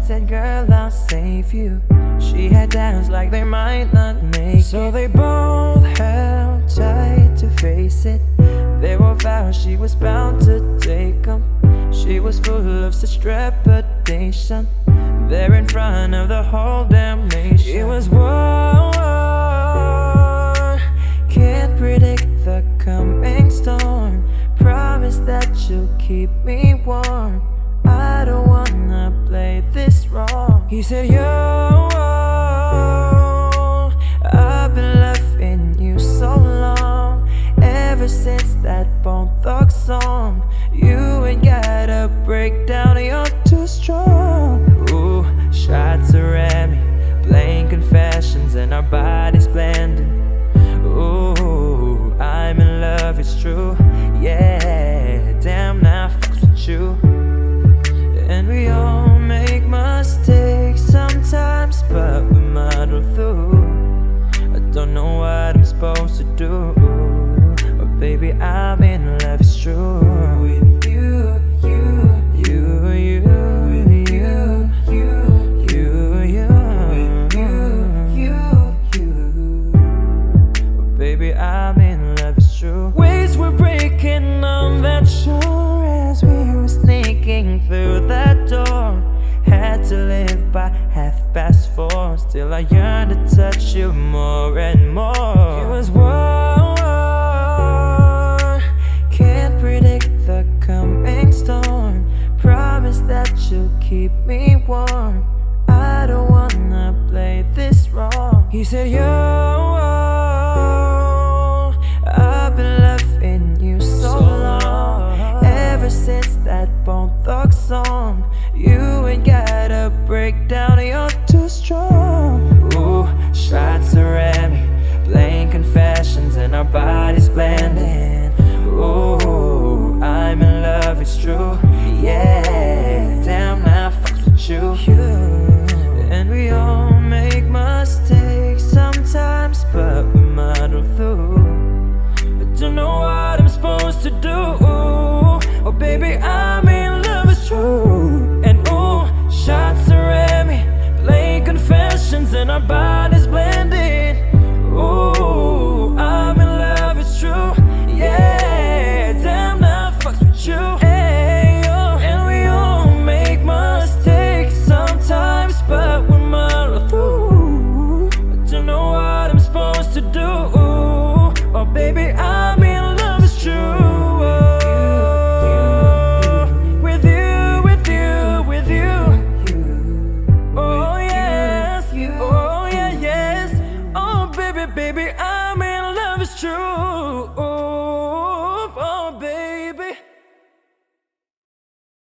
said, girl, I'll save you. She had doubts like they might not make it. So they both held tight to face it. They were vowed she was bound to take them. She was full of such trepidation, there in front of the whole damn nation. It was war, can't predict the coming storm. Promise that you'll keep me warm. I don't wanna play this wrong. He said, yo, I've been loving you so long, ever since that Bone Thugs song. You ain't gotta break down, you're too strong. Ooh, shots are at me, playing confessions and our bodies blending. Ooh, I'm in love, it's true. Yeah, damn, now I fuck with you. And we all make mistakes sometimes, but we muddle through. I don't know what I'm supposed to do, but baby, I'm in love, it's true. With you, you, you, you, with you, you, you, you, but baby, I'm in love, it's true. Waves were breaking on that shore as we were sneaking through that door. Had to live by 4:30, still I yearn to touch you more and more. It was war, can't predict the coming storm. Promise that you'll keep me warm. I don't wanna play this wrong. He said, yo,